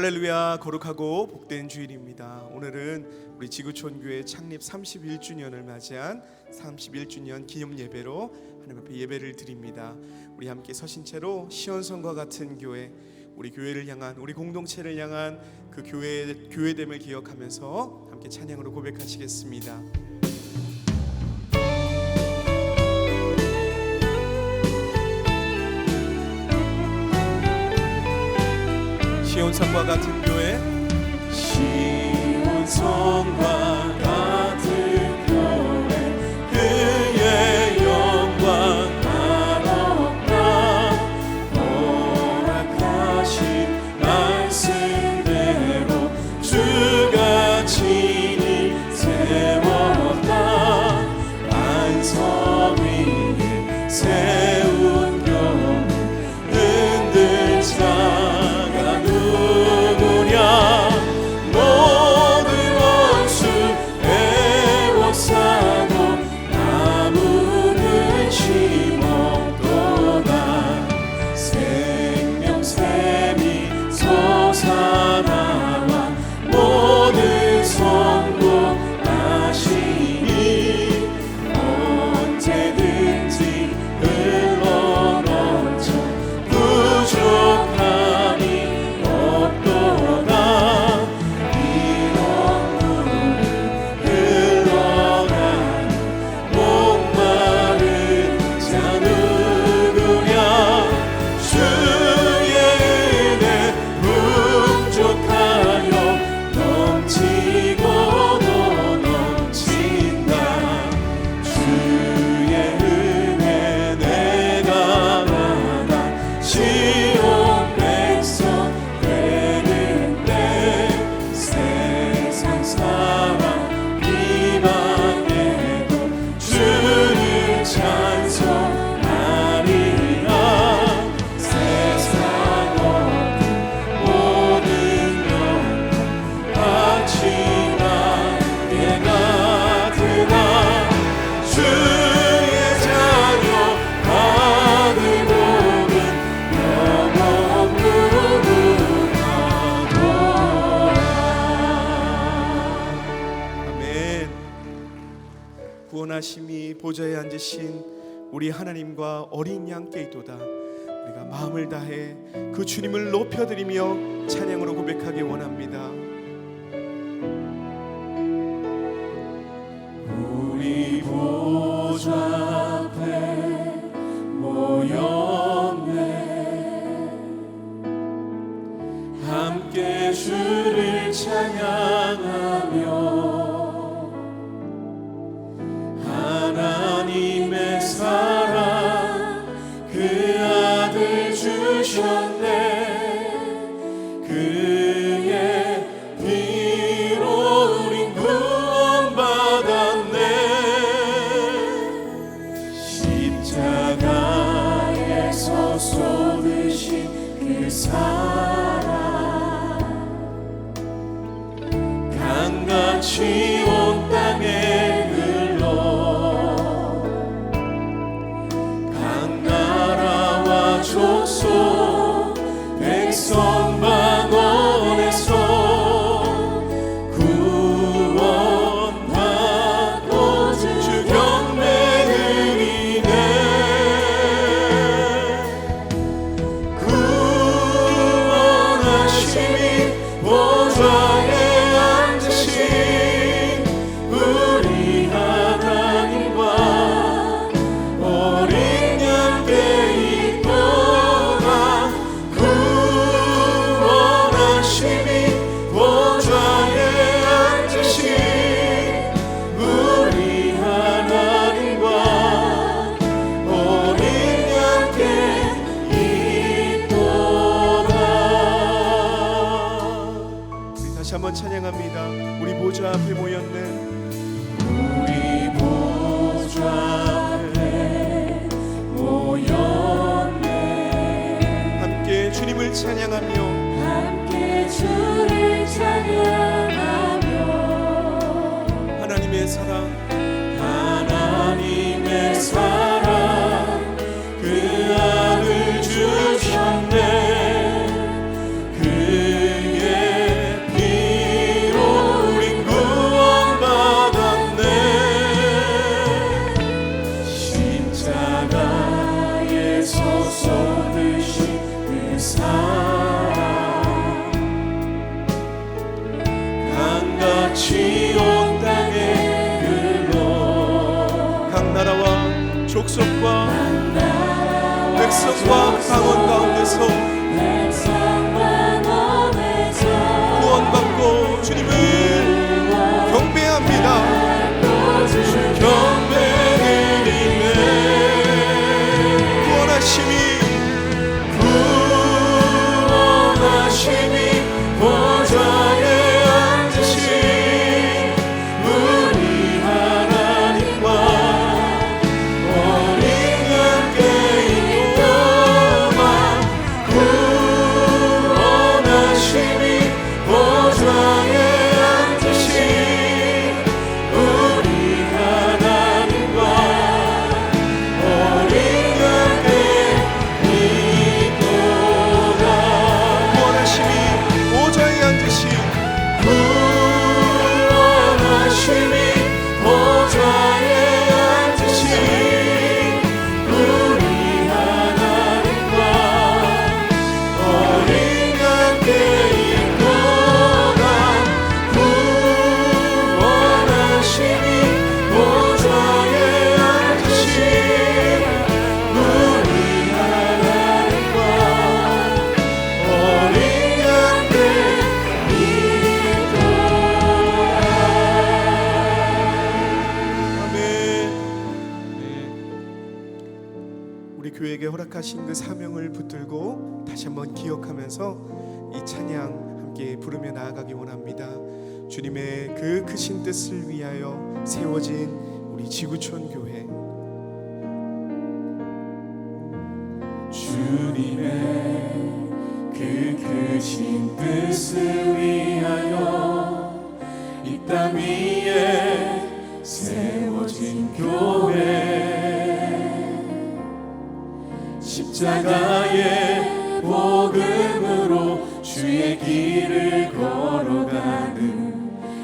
할렐루야, 거룩하고 복된 주일입니다. 오늘은 우리 지구촌교회 창립 31주년을 맞이한 31주년 기념 예배로 하나님 앞에 예배를 드립니다. 우리 함께 서신 채로 시온성과 같은 교회, 우리 교회를 향한, 우리 공동체를 향한 그 교회됨을 기억하면서 함께 찬양으로 고백하시겠습니다. 시온성과 같은 교회, 시온성과 같은 교회, 그의 영광 나눴다. 허락하신 말씀대로 주가 친히 세웠다. 반석 위에 세운 교회, 흔들자 구원하심이 보좌에 앉으신 우리 하나님과 어린 양께 있도다. 우리가 마음을 다해 그 주님을 높여드리며 찬양으로 고백하기 원합니다. 우리 보좌 앞에 모였네. 함께 주를 찬양하며 하나님의 사랑 그 아들 주셨네. 그의 피로 우린 구원받았네. 십자가에서 쏟으신 그 사랑 강같이 온 땅에 백성 방언에서 구원받고 주 경배 드리네. 구원하심이 보좌에 앉으신 우리 하나님과 어린 양께 한번 찬양합니다. 우리 보좌 앞에 모였네. 우리 보좌 앞에 모였네. 함께 주님을 찬양하며 함께 주를 찬양하며 하나님의 사랑 하나님의 사랑 그 아들 주셨네. 그의 다시 온 땅에 흘러 각 나라와 족속과 백성과 방언 가운데서 구원받고 주님을 경배합니다. 경배드리네. 구원하심이 보좌에 앉으신 우리 하나님과 우리 함께 있도다. 구원하심이 보좌에 앉으신 우리 하나님과 우리 함께 있도다. 구원하심이 보좌에 앉으신 구원하심이 보좌에 앉으신 우리 하나님과 우리 함께 있도다. 구원하심이 보좌에 앉으신 우리 하나님과 우리 함께 아멘. 우리 교회에게 허락하신 그 사명을 붙들고 다시 한번 기억하면서 이 찬양 함께 부르며 나아가기 원합니다. 주님의 그 크신 뜻을 위하여 세워진 우리 지구촌 교회, 주님의 그 크신 뜻을 위하여 이 땅 위에 세워진 교회, 십자가의 복음으로 주의 길을 걸어가는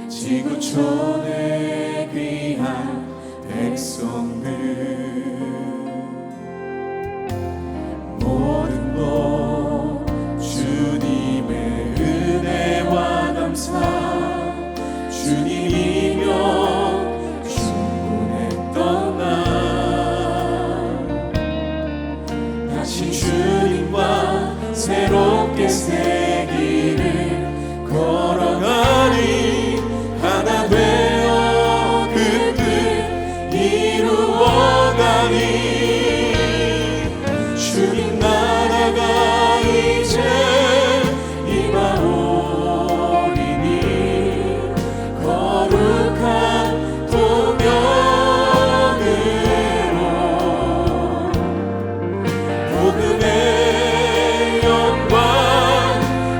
지구촌의 귀한 백성들, 모든 것 주님의 은혜와 감사, 주님이며 충분했던 날, 다시 주님과 새롭게 새 길을 걸어가니 하나 되어 그 뜻 이루어가니 주님 나라가 이제 임하오리니 거룩한 도면으로 복음의 영광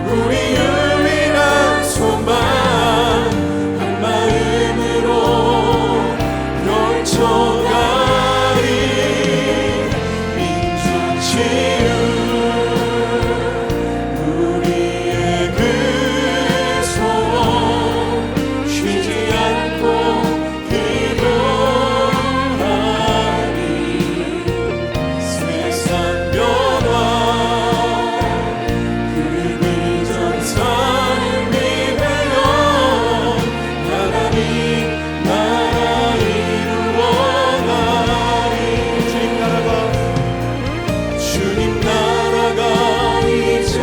우리 유일한 소망 한 마음으로 결정하리. 민족 치유 우리의 그 소원 쉬지 않고 기도하니 세상 변화 그 비전 삶이 되어 하나님 나라 이루어가리. 주님 나라가 이제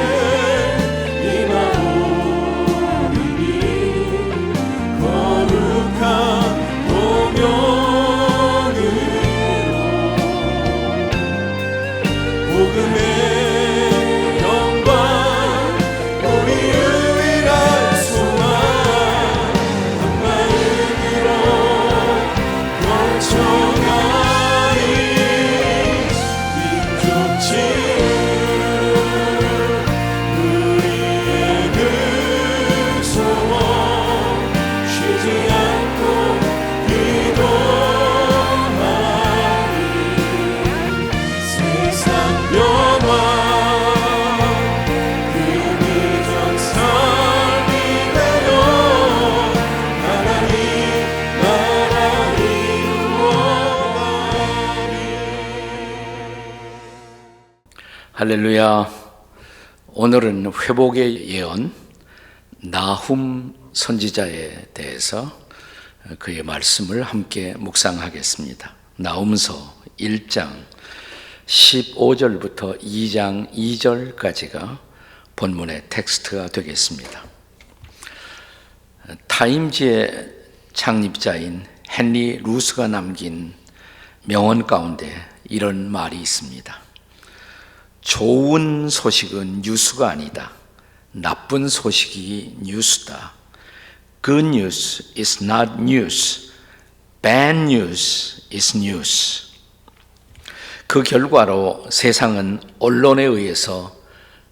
임하오리니 거룩한 도면으로 복음의 영광 우리 유일한 소망 한 마음으로 결정하리. 민족 치유 우리의 그 소원 쉬지 않고 기도하리. 세상 변화 그 비전 삶이 되어 하나님 나라 이루어가리. 할렐루야. 오늘은 회복의 예언 나훔 선지자에 대해서 그의 말씀을 함께 묵상하겠습니다. 나훔서 1장 15절부터 2장 2절까지가 본문의 텍스트가 되겠습니다. 타임지의 창립자인 헨리 루스가 남긴 명언 가운데 이런 말이 있습니다. 좋은 소식은 뉴스가 아니다. 나쁜 소식이 뉴스다. Good news is not news. Bad news is news. 그 결과로 세상은 언론에 의해서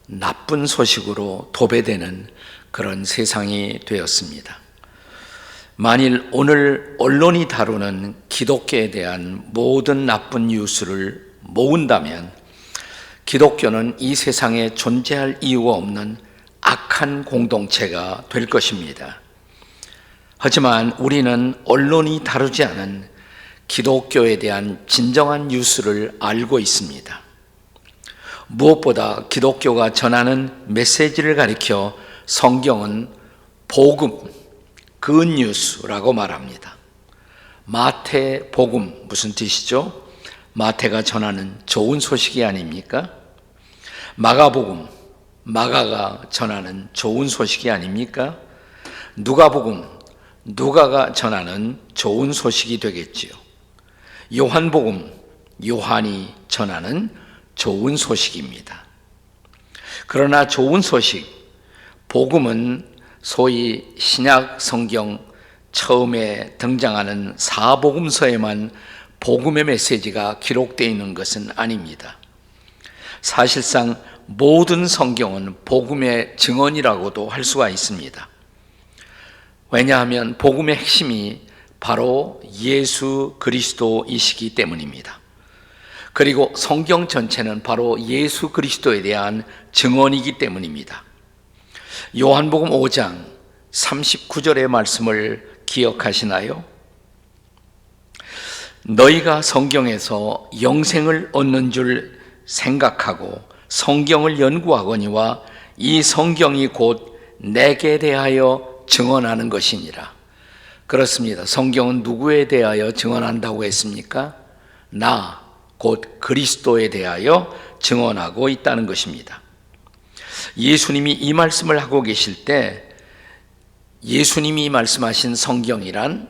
나쁜 소식으로 도배되는 그런 세상이 되었습니다. 만일 오늘 언론이 다루는 기독교에 대한 모든 나쁜 뉴스를 모은다면 기독교는 이 세상에 존재할 이유가 없는 악한 공동체가 될 것입니다. 하지만 우리는 언론이 다루지 않은 기독교에 대한 진정한 뉴스를 알고 있습니다. 무엇보다 기독교가 전하는 메시지를 가리켜 성경은 복음, good news라고 말합니다. 마태 복음 무슨 뜻이죠? 마태가 전하는 좋은 소식이 아닙니까? 마가복음, 마가가 전하는 좋은 소식이 아닙니까? 누가복음, 누가가 전하는 좋은 소식이 되겠지요. 요한복음, 요한이 전하는 좋은 소식입니다. 그러나 좋은 소식, 복음은 소위 신약 성경 처음에 등장하는 사복음서에만 복음의 메시지가 기록되어 있는 것은 아닙니다. 사실상 모든 성경은 복음의 증언이라고도 할 수가 있습니다. 왜냐하면 복음의 핵심이 바로 예수 그리스도이시기 때문입니다. 그리고 성경 전체는 바로 예수 그리스도에 대한 증언이기 때문입니다. 요한복음 5장 39절의 말씀을 기억하시나요? 너희가 성경에서 영생을 얻는 줄 생각하고 성경을 연구하거니와 이 성경이 곧 내게 대하여 증언하는 것이니라. 그렇습니다. 성경은 누구에 대하여 증언한다고 했습니까? 나, 곧 그리스도에 대하여 증언하고 있다는 것입니다. 예수님이 이 말씀을 하고 계실 때 예수님이 말씀하신 성경이란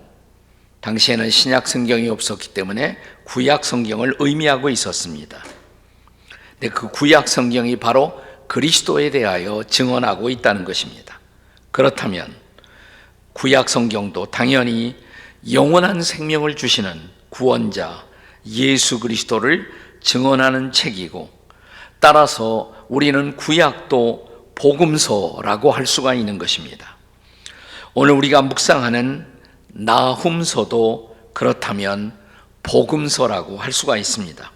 당시에는 신약 성경이 없었기 때문에 구약 성경을 의미하고 있었습니다. 근데 그 구약 성경이 바로 그리스도에 대하여 증언하고 있다는 것입니다. 그렇다면 구약 성경도 당연히 영원한 생명을 주시는 구원자 예수 그리스도를 증언하는 책이고, 따라서 우리는 구약도 복음서라고 할 수가 있는 것입니다. 오늘 우리가 묵상하는 나훔서도 그렇다면 복음서라고 할 수가 있습니다.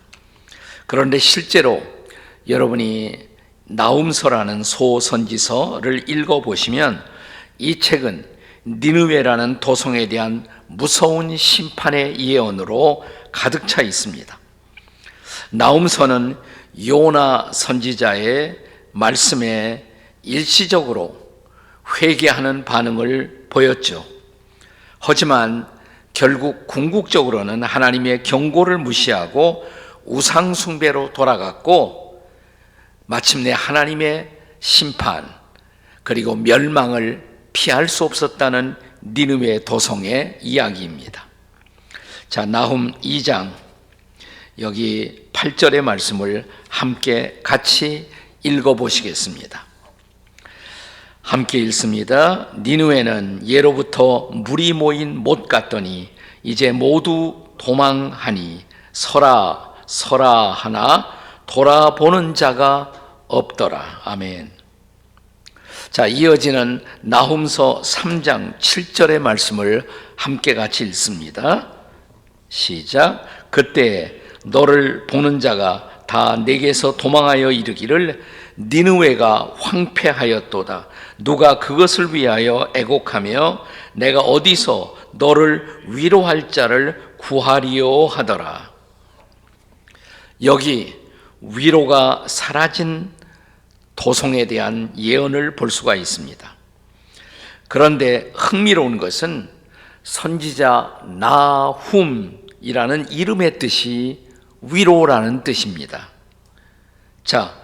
그런데 실제로 여러분이 나훔서라는 소선지서를 읽어보시면 이 책은 니느웨라는 도성에 대한 무서운 심판의 예언으로 가득 차 있습니다. 나훔서는 요나 선지자의 말씀에 일시적으로 회개하는 반응을 보였죠. 하지만 결국 궁극적으로는 하나님의 경고를 무시하고 우상 숭배로 돌아갔고, 마침내 하나님의 심판 그리고 멸망을 피할 수 없었다는 니느웨 도성의 이야기입니다. 자, 나훔 2장 여기 8절의 말씀을 함께 같이 읽어보시겠습니다. 함께 읽습니다. 니느웨는 예로부터 물이 모인 못 같더니 이제 모두 도망하니 서라 서라 하나 돌아보는 자가 없더라. 아멘. 자, 이어지는 나훔서 3장 7절의 말씀을 함께 같이 읽습니다. 시작. 그때 너를 보는 자가 다 내게서 도망하여 이르기를 니느웨가 황폐하였도다. 누가 그것을 위하여 애곡하며 내가 어디서 너를 위로할 자를 구하리요 하더라. 여기 위로가 사라진 도성에 대한 예언을 볼 수가 있습니다. 그런데 흥미로운 것은 선지자 나훔이라는 이름의 뜻이 위로라는 뜻입니다. 자,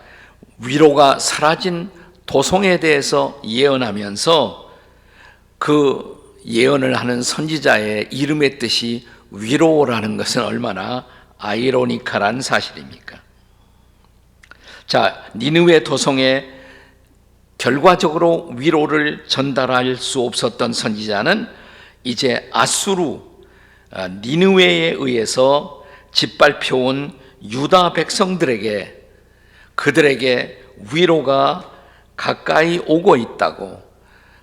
위로가 사라진 도성에 대해서 예언하면서 그 예언을 하는 선지자의 이름의 뜻이 위로라는 것은 얼마나 아이러니컬한 사실입니까? 자, 니느웨 도성에 결과적으로 위로를 전달할 수 없었던 선지자는 이제 아수르 니느웨에 의해서 짓밟혀온 유다 백성들에게 그들에게 위로가 가까이 오고 있다고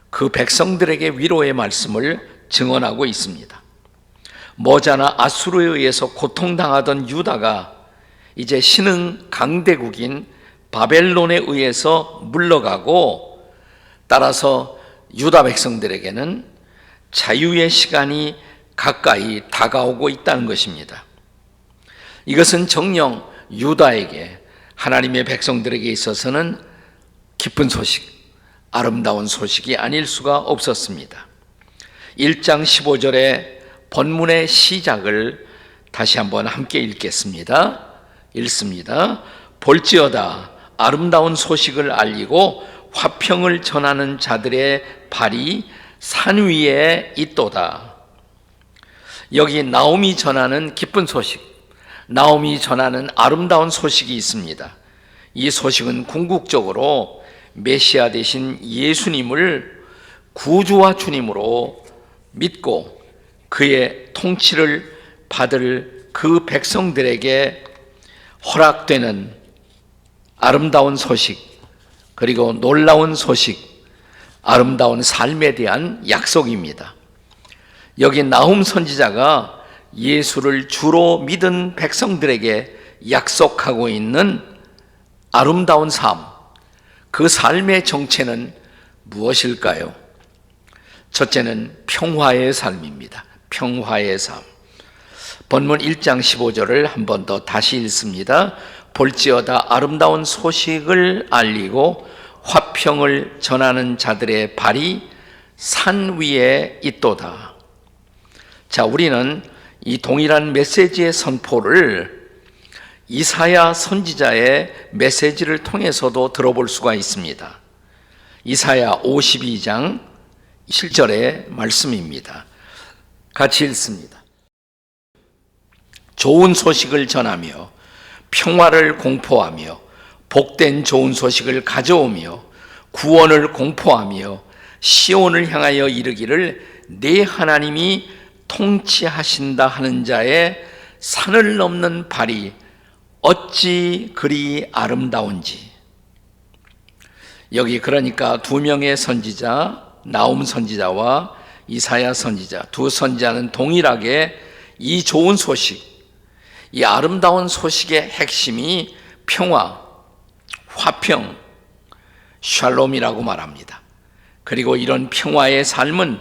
그 백성들에게 위로의 말씀을 증언하고 있습니다. 머자나 아수르에 의해서 고통당하던 유다가 이제 신흥 강대국인 바벨론에 의해서 물러가고 따라서 유다 백성들에게는 자유의 시간이 가까이 다가오고 있다는 것입니다. 이것은 정녕 유다에게 하나님의 백성들에게 있어서는 기쁜 소식, 아름다운 소식이 아닐 수가 없었습니다. 1장 15절의 본문의 시작을 다시 한번 함께 읽겠습니다. 읽습니다. 볼지어다 아름다운 소식을 알리고 화평을 전하는 자들의 발이 산 위에 있도다. 여기 나홈이 전하는 기쁜 소식, 나홈이 전하는 아름다운 소식이 있습니다. 이 소식은 궁극적으로 메시아 되신 예수님을 구주와 주님으로 믿고 그의 통치를 받을 그 백성들에게 허락되는 아름다운 소식, 그리고 놀라운 소식, 아름다운 삶에 대한 약속입니다. 여기 나훔 선지자가 예수를 주로 믿은 백성들에게 약속하고 있는 아름다운 삶, 그 삶의 정체는 무엇일까요? 첫째는 평화의 삶입니다. 평화의 삶. 본문 1장 15절을 한 번 더 다시 읽습니다. 볼지어다 아름다운 소식을 알리고 화평을 전하는 자들의 발이 산 위에 있도다. 자, 우리는 이 동일한 메시지의 선포를 이사야 선지자의 메시지를 통해서도 들어볼 수가 있습니다. 이사야 52장 7절의 말씀입니다. 같이 읽습니다. 좋은 소식을 전하며 평화를 공포하며 복된 좋은 소식을 가져오며 구원을 공포하며 시온을 향하여 이르기를 네 하나님이 통치하신다 하는 자의 산을 넘는 발이 어찌 그리 아름다운지. 여기 그러니까 두 명의 선지자, 나훔 선지자와 이사야 선지자, 두 선지자는 동일하게 이 좋은 소식, 이 아름다운 소식의 핵심이 평화, 화평, 샬롬이라고 말합니다. 그리고 이런 평화의 삶은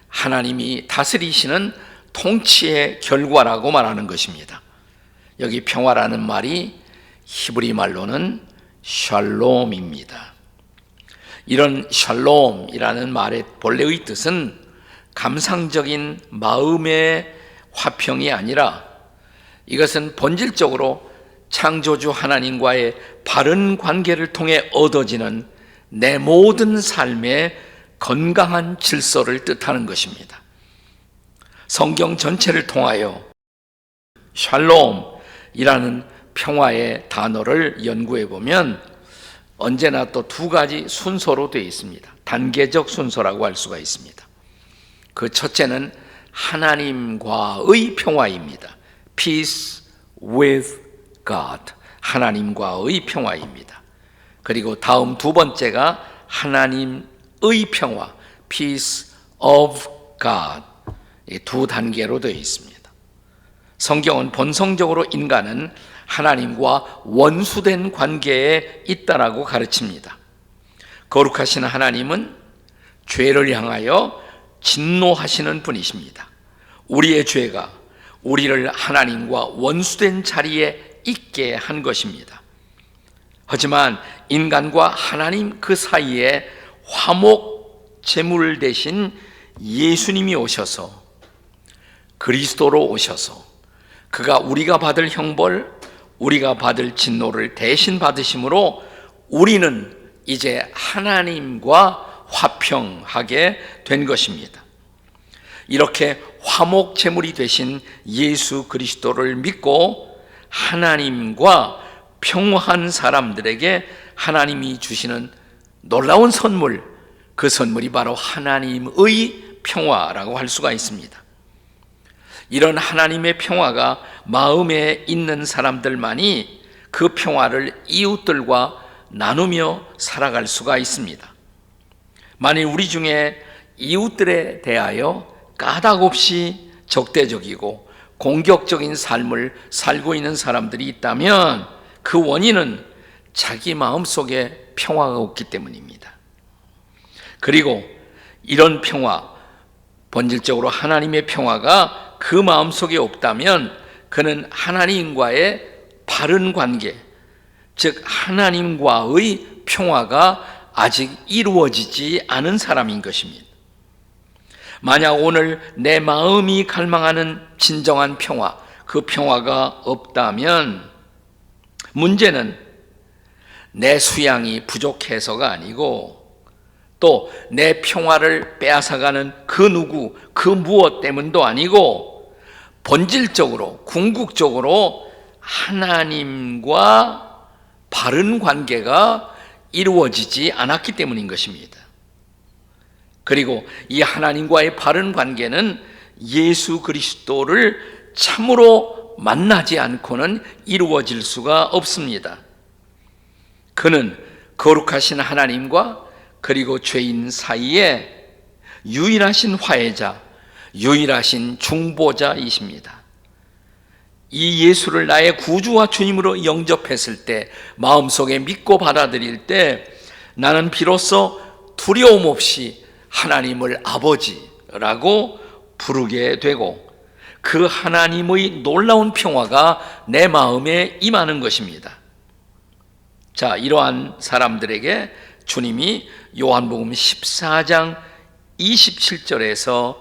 하나님이 다스리시는 통치의 결과라고 말하는 것입니다. 여기 평화라는 말이 히브리 말로는 샬롬입니다. 이런 샬롬이라는 말의 본래의 뜻은 감상적인 마음의 화평이 아니라 이것은 본질적으로 창조주 하나님과의 바른 관계를 통해 얻어지는 내 모든 삶의 건강한 질서를 뜻하는 것입니다. 성경 전체를 통하여 샬롬이라는 평화의 단어를 연구해 보면 언제나 또 두 가지 순서로 되어 있습니다. 단계적 순서라고 할 수가 있습니다. 그 첫째는 하나님과의 평화입니다. Peace with God, 하나님과의 평화입니다. 그리고 다음 두 번째가 하나님의 평화, Peace of God, 이 두 단계로 되어 있습니다. 성경은 본성적으로 인간은 하나님과 원수된 관계에 있다라고 가르칩니다. 거룩하신 하나님은 죄를 향하여 진노하시는 분이십니다. 우리의 죄가 우리를 하나님과 원수된 자리에 있게 한 것입니다. 하지만 인간과 하나님 그 사이에 화목 제물 대신 예수님이 오셔서 그리스도로 오셔서 그가 우리가 받을 형벌, 우리가 받을 진노를 대신 받으심으로 우리는 이제 하나님과 화평하게 된 것입니다. 이렇게 화목 제물이 되신 예수 그리스도를 믿고 하나님과 평화한 사람들에게 하나님이 주시는 놀라운 선물, 그 선물이 바로 하나님의 평화라고 할 수가 있습니다. 이런 하나님의 평화가 마음에 있는 사람들만이 그 평화를 이웃들과 나누며 살아갈 수가 있습니다. 만일 우리 중에 이웃들에 대하여 까닭없이 적대적이고 공격적인 삶을 살고 있는 사람들이 있다면 그 원인은 자기 마음속에 평화가 없기 때문입니다. 그리고 이런 평화, 본질적으로 하나님의 평화가 그 마음속에 없다면 그는 하나님과의 바른 관계, 즉 하나님과의 평화가 아직 이루어지지 않은 사람인 것입니다. 만약 오늘 내 마음이 갈망하는 진정한 평화, 그 평화가 없다면 문제는 내 수양이 부족해서가 아니고 또 내 평화를 빼앗아가는 그 누구, 그 무엇 때문도 아니고 본질적으로, 궁극적으로 하나님과 바른 관계가 이루어지지 않았기 때문인 것입니다. 그리고 이 하나님과의 바른 관계는 예수 그리스도를 참으로 만나지 않고는 이루어질 수가 없습니다. 그는 거룩하신 하나님과 그리고 죄인 사이에 유일하신 화해자, 유일하신 중보자이십니다. 이 예수를 나의 구주와 주님으로 영접했을 때, 마음속에 믿고 받아들일 때 나는 비로소 두려움 없이 하나님을 아버지라고 부르게 되고 그 하나님의 놀라운 평화가 내 마음에 임하는 것입니다. 자, 이러한 사람들에게 주님이 요한복음 14장 27절에서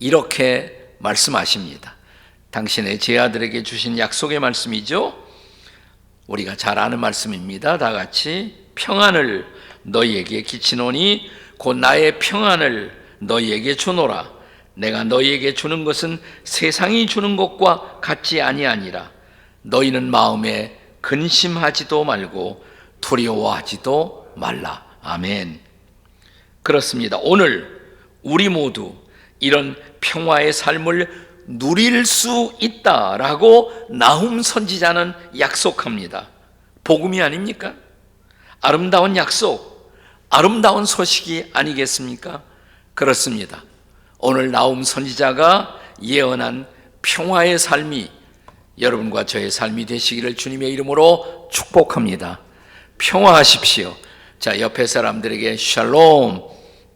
이렇게 말씀하십니다. 당신의 제아들에게 주신 약속의 말씀이죠. 우리가 잘 아는 말씀입니다. 다 같이 평안을 너희에게 끼치노니 곧 나의 평안을 너희에게 주노라. 내가 너희에게 주는 것은 세상이 주는 것과 같지 아니하니라. 너희는 마음에 근심하지도 말고 두려워하지도 말라. 아멘. 그렇습니다. 오늘 우리 모두 이런 평화의 삶을 누릴 수 있다라고 나훔 선지자는 약속합니다. 복음이 아닙니까? 아름다운 약속, 아름다운 소식이 아니겠습니까? 그렇습니다. 오늘 나훔 선지자가 예언한 평화의 삶이 여러분과 저의 삶이 되시기를 주님의 이름으로 축복합니다. 평화하십시오. 자, 옆에 사람들에게 샬롬,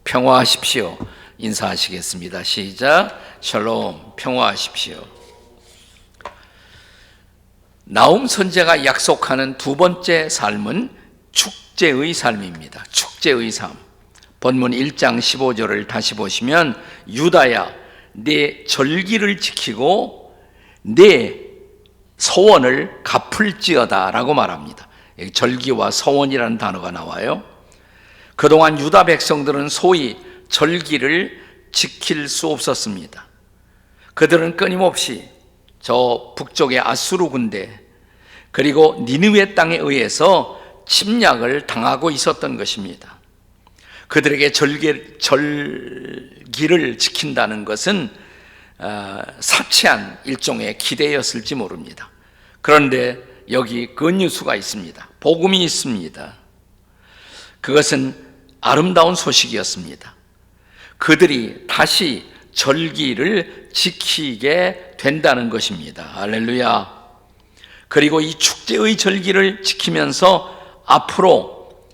평화하십시오. 인사하시겠습니다. 시작. 샬롬, 평화하십시오. 나훔 선지자가 약속하는 두 번째 삶은 축제의 삶입니다. 축제의 삶. 본문 1장 15절을 다시 보시면 유다야, 내 절기를 지키고 내 서원을 갚을지어다 라고 말합니다. 절기와 서원이라는 단어가 나와요. 그동안 유다 백성들은 소위 절기를 지킬 수 없었습니다. 그들은 끊임없이 저 북쪽의 아수르 군대 그리고 니느웨 땅에 의해서 침략을 당하고 있었던 것입니다. 그들에게 절기를 지킨다는 것은 사치한 일종의 기대였을지 모릅니다. 그런데 여기 근유수가 있습니다. 복음이 있습니다. 그것은 아름다운 소식이었습니다. 그들이 다시 절기를 지키게 된다는 것입니다. 할렐루야. 그리고 이 축제의 절기를 지키면서 앞으로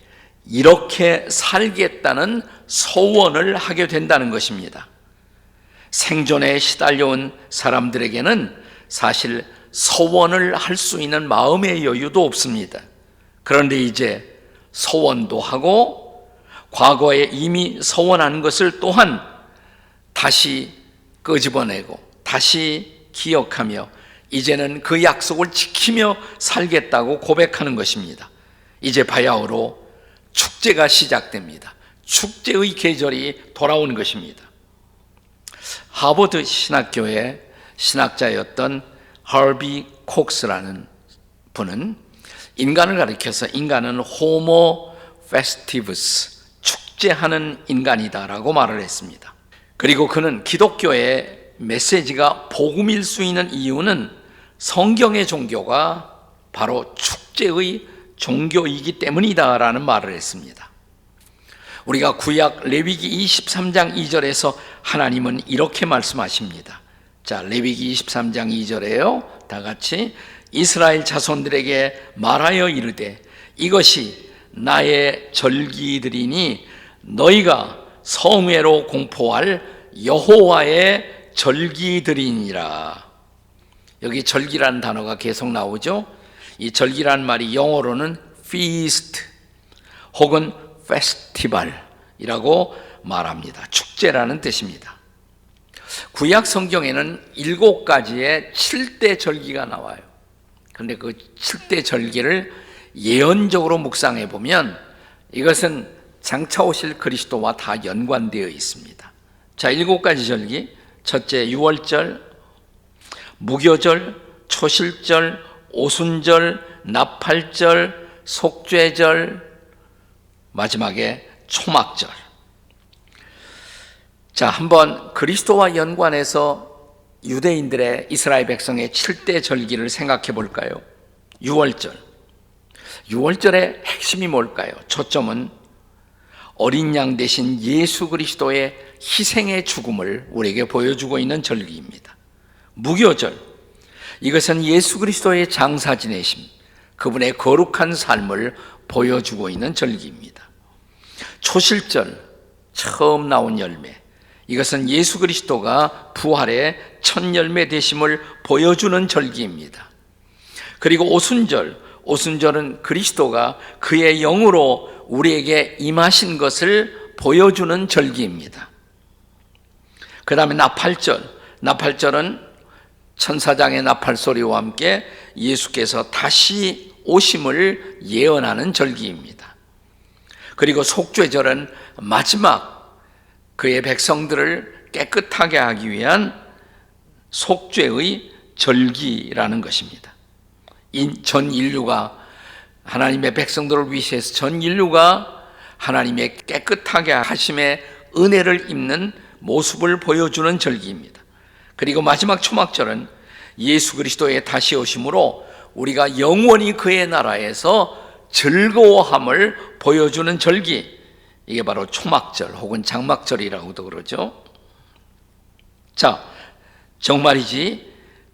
이렇게 살겠다는 소원을 하게 된다는 것입니다. 생존에 시달려온 사람들에게는 사실 소원을 할 수 있는 마음의 여유도 없습니다. 그런데 이제 소원도 하고 과거에 이미 서원한 것을 또한 다시 끄집어내고 다시 기억하며 이제는 그 약속을 지키며 살겠다고 고백하는 것입니다. 이제 바야흐로 축제가 시작됩니다. 축제의 계절이 돌아온 것입니다. 하버드 신학교의 신학자였던 하비 콕스라는 분은 인간을 가리켜서 인간은 호모 페스티브스, 축제하는 인간이다라고 말을 했습니다. 그리고 그는 기독교의 메시지가 복음일 수 있는 이유는 성경의 종교가 바로 축제의 종교이기 때문이다라는 말을 했습니다. 우리가 구약 레위기 23장 2절에서 하나님은 이렇게 말씀하십니다. 자, 레위기 23장 2절에요. 다 같이 이스라엘 자손들에게 말하여 이르되 이것이 나의 절기들이니 너희가 성회로 공포할 여호와의 절기들이니라. 여기 절기라는 단어가 계속 나오죠. 이 절기라는 말이 영어로는 feast 혹은 festival이라고 말합니다. 축제라는 뜻입니다. 구약 성경에는 7가지의 7대 절기가 나와요. 그런데 그 7대 절기를 예언적으로 묵상해 보면 이것은 장차 오실 그리스도와 다 연관되어 있습니다. 자, 7가지 절기. 첫째 유월절, 무교절, 초실절, 오순절, 나팔절, 속죄절, 마지막에 초막절. 자, 한번 그리스도와 연관해서 유대인들의 이스라엘 백성의 7대 절기를 생각해 볼까요? 유월절. 유월절의 핵심이 뭘까요? 초점은 어린 양 대신 예수 그리스도의 희생의 죽음을 우리에게 보여주고 있는 절기입니다. 무교절. 이것은 예수 그리스도의 장사 지내심, 그분의 거룩한 삶을 보여주고 있는 절기입니다. 초실절, 처음 나온 열매. 이것은 예수 그리스도가 부활의 첫 열매 되심을 보여주는 절기입니다. 그리고 오순절, 오순절은 그리스도가 그의 영으로 우리에게 임하신 것을 보여주는 절기입니다. 그 다음에 나팔절, 나팔절은 천사장의 나팔 소리와 함께 예수께서 다시 오심을 예언하는 절기입니다. 그리고 속죄절은 마지막 그의 백성들을 깨끗하게 하기 위한 속죄의 절기라는 것입니다. 전 인류가 하나님의 백성들을 위해서 전 인류가 하나님의 깨끗하게 하심의 은혜를 입는 모습을 보여주는 절기입니다. 그리고 마지막 초막절은 예수 그리스도의 다시 오심으로 우리가 영원히 그의 나라에서 즐거워함을 보여주는 절기, 이게 바로 초막절 혹은 장막절이라고도 그러죠. 자, 정말이지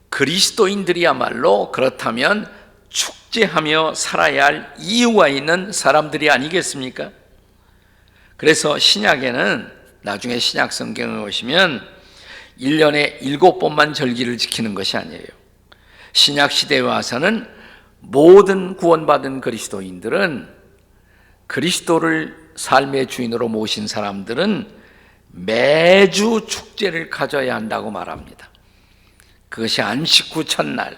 그리스도인들이야말로 그렇다면 축제하며 살아야 할 이유가 있는 사람들이 아니겠습니까? 그래서 신약에는, 나중에 신약 성경을 보시면 1년에 7번만 절기를 지키는 것이 아니에요. 신약 시대에 와서는 모든 구원받은 그리스도인들은, 그리스도를 삶의 주인으로 모신 사람들은 매주 축제를 가져야 한다고 말합니다. 그것이 안식 후 첫날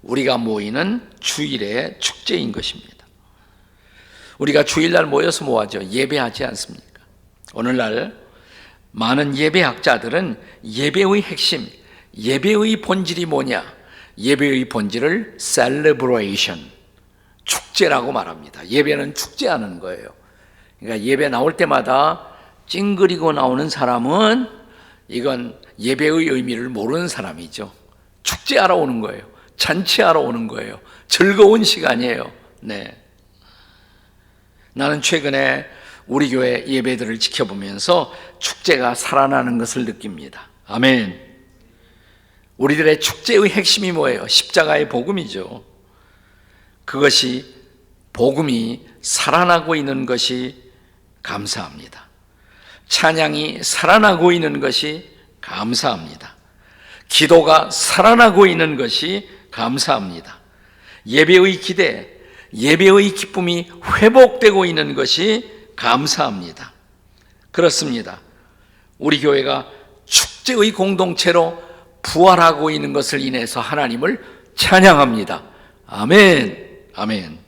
우리가 모이는 주일의 축제인 것입니다. 우리가 주일날 모여서 뭐하죠? 예배하지 않습니까? 오늘날 많은 예배학자들은 예배의 핵심, 예배의 본질이 뭐냐? 예배의 본질을 celebration, 축제라고 말합니다. 예배는 축제하는 거예요. 그러니까 예배 나올 때마다 찡그리고 나오는 사람은 이건 예배의 의미를 모르는 사람이죠. 축제하러 오는 거예요. 잔치하러 오는 거예요. 즐거운 시간이에요. 네. 나는 최근에 우리 교회 예배들을 지켜보면서 축제가 살아나는 것을 느낍니다. 아멘. 우리들의 축제의 핵심이 뭐예요? 십자가의 복음이죠. 그것이, 복음이 살아나고 있는 것이 감사합니다. 찬양이 살아나고 있는 것이 감사합니다. 기도가 살아나고 있는 것이 감사합니다. 예배의 기대, 예배의 기쁨이 회복되고 있는 것이 감사합니다. 그렇습니다. 우리 교회가 축제의 공동체로 부활하고 있는 것을 인해서 하나님을 찬양합니다. 아멘. 아멘.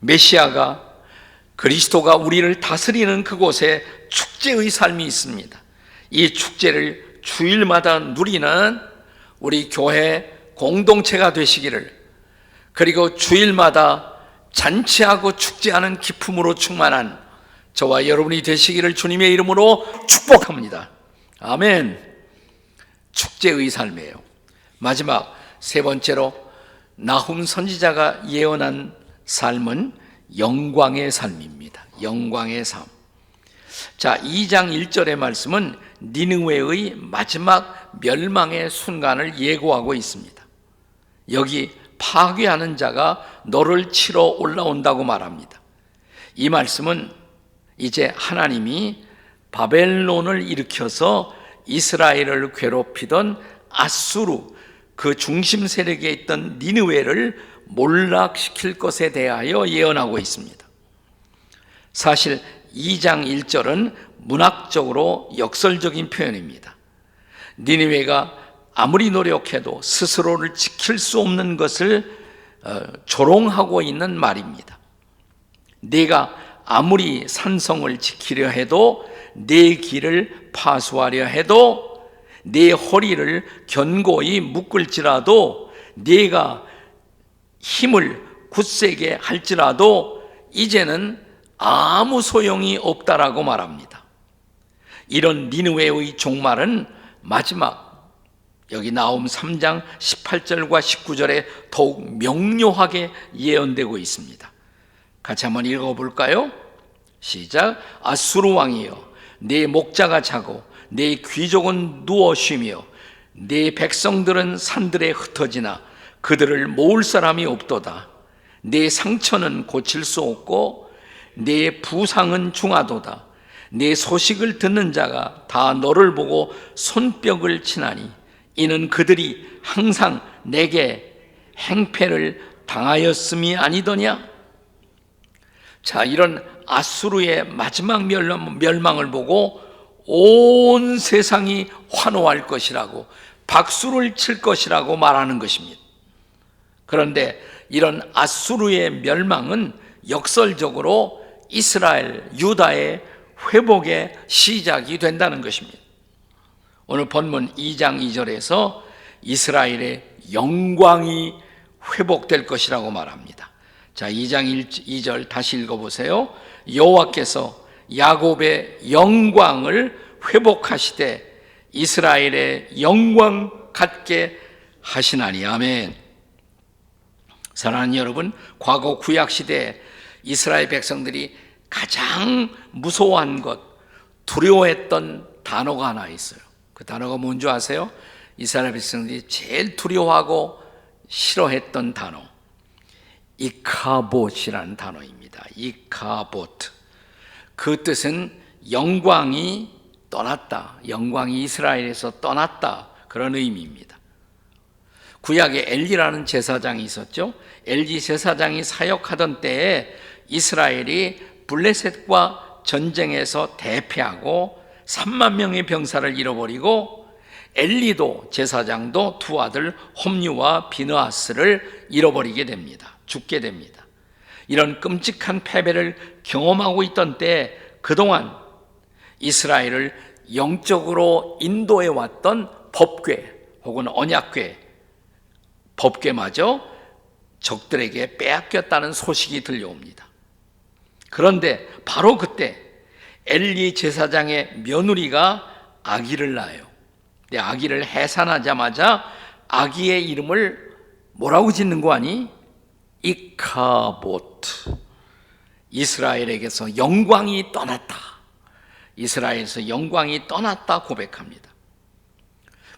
메시아가 그리스도가 우리를 다스리는 그곳에 축제의 삶이 있습니다. 이 축제를 주일마다 누리는 우리 교회 공동체가 되시기를, 그리고 주일마다 잔치하고 축제하는 기쁨으로 충만한 저와 여러분이 되시기를 주님의 이름으로 축복합니다. 아멘. 축제의 삶이에요. 마지막 세 번째로 나훔 선지자가 예언한 삶은 영광의 삶입니다. 영광의 삶. 자, 2장 1절의 말씀은 니느웨의 마지막 멸망의 순간을 예고하고 있습니다. 여기 파괴하는 자가 너를 치러 올라온다고 말합니다. 이 말씀은 이제 하나님이 바벨론을 일으켜서 이스라엘을 괴롭히던 아수르, 그 중심 세력에 있던 니느웨를 몰락시킬 것에 대하여 예언하고 있습니다. 사실 2장 1절은 문학적으로 역설적인 표현입니다. 니느웨가 아무리 노력해도 스스로를 지킬 수 없는 것을 조롱하고 있는 말입니다. 내가 아무리 산성을 지키려 해도, 내 길을 파수하려 해도, 내 허리를 견고히 묶을지라도, 내가 힘을 굳세게 할지라도 이제는 아무 소용이 없다라고 말합니다. 이런 니느웨의 종말은 마지막 여기 나홈 3장 18절과 19절에 더욱 명료하게 예언되고 있습니다. 같이 한번 읽어볼까요? 시작. 아수르 왕이여, 내 목자가 자고 내 귀족은 누워 쉬며 내 백성들은 산들에 흩어지나 그들을 모을 사람이 없도다. 내 상처는 고칠 수 없고 내 부상은 중하도다. 내 소식을 듣는 자가 다 너를 보고 손뼉을 치나니 이는 그들이 항상 내게 행패를 당하였음이 아니더냐? 자, 이런 아수르의 마지막 멸망을 보고 온 세상이 환호할 것이라고, 박수를 칠 것이라고 말하는 것입니다. 그런데 이런 아수르의 멸망은 역설적으로 이스라엘, 유다의 회복의 시작이 된다는 것입니다. 오늘 본문 2장 2절에서 이스라엘의 영광이 회복될 것이라고 말합니다. 자, 2장 2절 다시 읽어보세요. 여호와께서 야곱의 영광을 회복하시되 이스라엘의 영광 같게 하시나니. 아멘. 사랑하는 여러분, 과거 구약시대에 이스라엘 백성들이 가장 무서워한 것, 두려워했던 단어가 하나 있어요. 그 단어가 뭔지 아세요? 이스라엘 백성들이 제일 두려워하고 싫어했던 단어, 이카봇이라는 단어입니다. 이카봇. 그 뜻은 영광이 떠났다, 영광이 이스라엘에서 떠났다, 그런 의미입니다. 구약에 엘리라는 제사장이 있었죠. 엘리 제사장이 사역하던 때에 이스라엘이 블레셋과 전쟁에서 대패하고 3만 명의 병사를 잃어버리고 엘리도 제사장도 두 아들 홈리와 비느하스를 잃어버리게 됩니다. 죽게 됩니다. 이런 끔찍한 패배를 경험하고 있던 때 그동안 이스라엘을 영적으로 인도해 왔던 법궤 혹은 언약궤, 법궤마저 적들에게 빼앗겼다는 소식이 들려옵니다. 그런데 바로 그때 엘리 제사장의 며느리가 아기를 낳아요. 근데 아기를 해산하자마자 아기의 이름을 뭐라고 짓는 거 아니? 이카봇. 이스라엘에게서 영광이 떠났다, 이스라엘에서 영광이 떠났다 고백합니다.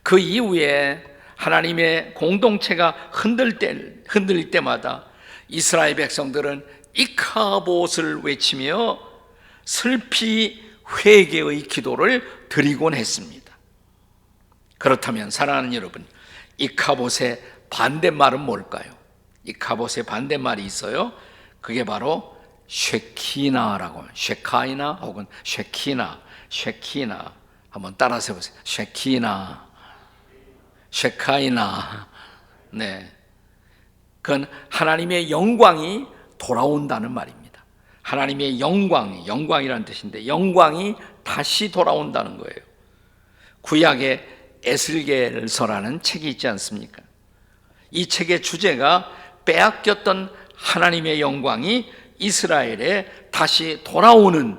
그 이후에 하나님의 공동체가 흔들릴 때마다 이스라엘 백성들은 이카봇을 외치며 슬피 회개의 기도를 드리곤 했습니다. 그렇다면 사랑하는 여러분, 이카봇의 반대말은 뭘까요? 이카봇의 반대말이 있어요. 그게 바로 쉐키나라고, 쉐카이나 혹은 쉐키나, 쉐키나 한번 따라서 해보세요. 쉐키나, 쉐카이나. 네, 그건 하나님의 영광이 돌아온다는 말입니다. 하나님의 영광이라는 뜻인데 영광이 다시 돌아온다는 거예요. 구약에 에스겔서라는 책이 있지 않습니까? 이 책의 주제가 빼앗겼던 하나님의 영광이 이스라엘에 다시 돌아오는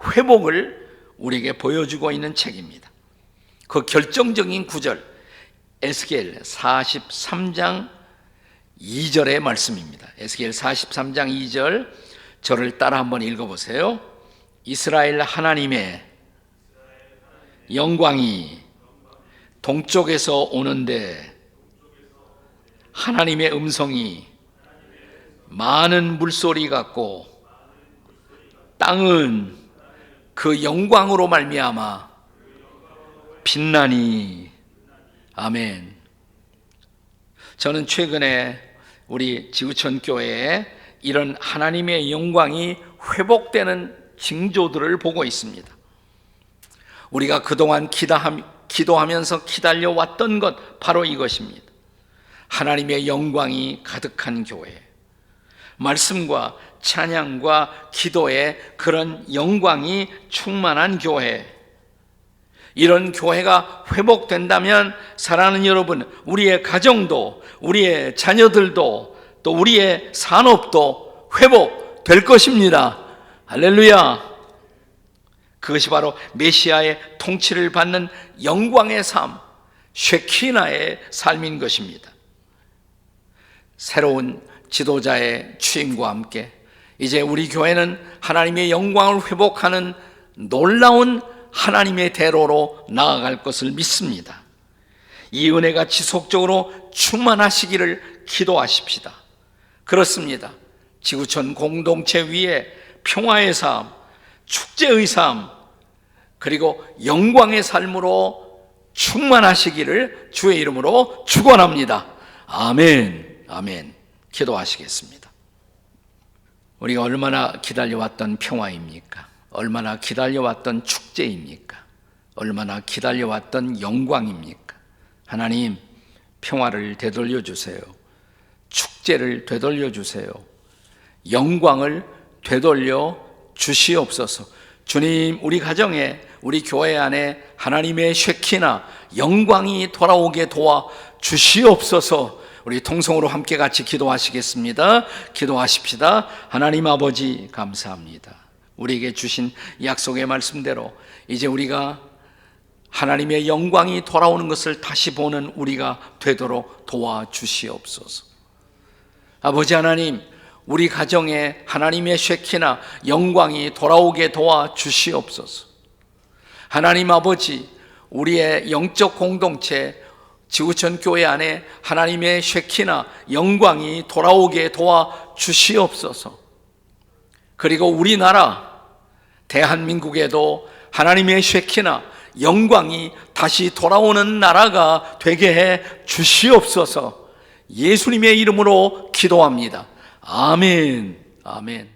회복을 우리에게 보여주고 있는 책입니다. 그 결정적인 구절, 에스겔 43장 2절의 말씀입니다. 에스겔 43장 2절, 저를 따라 한번 읽어보세요. 이스라엘 하나님의 영광이 동쪽에서 오는데 하나님의 음성이 많은 물소리 같고 땅은 그 영광으로 말미암아 빛나니. 아멘. 저는 최근에 우리 지구촌 교회에 이런 하나님의 영광이 회복되는 징조들을 보고 있습니다. 우리가 그동안 기도하면서 기다려 왔던 것 바로 이것입니다. 하나님의 영광이 가득한 교회, 말씀과 찬양과 기도에 그런 영광이 충만한 교회, 이런 교회가 회복된다면 사랑하는 여러분, 우리의 가정도, 우리의 자녀들도, 또 우리의 산업도 회복될 것입니다. 할렐루야. 그것이 바로 메시아의 통치를 받는 영광의 삶, 쉐키나의 삶인 것입니다. 새로운 지도자의 취임과 함께 이제 우리 교회는 하나님의 영광을 회복하는 놀라운 하나님의 대로로 나아갈 것을 믿습니다. 이 은혜가 지속적으로 충만하시기를 기도하십시다. 그렇습니다. 지구촌 공동체 위에 평화의 삶, 축제의 삶, 그리고 영광의 삶으로 충만하시기를 주의 이름으로 축원합니다. 아멘, 아멘. 기도하시겠습니다. 우리가 얼마나 기다려왔던 평화입니까? 얼마나 기다려왔던 축제입니까? 얼마나 기다려왔던 영광입니까? 하나님, 평화를 되돌려 주세요. 축제를 되돌려 주세요. 영광을 되돌려 주시옵소서. 주님, 우리 가정에, 우리 교회 안에 하나님의 쉐키나 영광이 돌아오게 도와 주시옵소서. 우리 통성으로 함께 같이 기도하시겠습니다. 기도하십시다. 하나님 아버지, 감사합니다. 우리에게 주신 약속의 말씀대로 이제 우리가 하나님의 영광이 돌아오는 것을 다시 보는 우리가 되도록 도와주시옵소서. 아버지 하나님, 우리 가정에 하나님의 쉐키나 영광이 돌아오게 도와주시옵소서. 하나님 아버지, 우리의 영적 공동체 지구촌 교회 안에 하나님의 쉐키나 영광이 돌아오게 도와주시옵소서. 그리고 우리나라 대한민국에도 하나님의 쉐키나 영광이 다시 돌아오는 나라가 되게 해 주시옵소서. 예수님의 이름으로 기도합니다. 아멘, 아멘.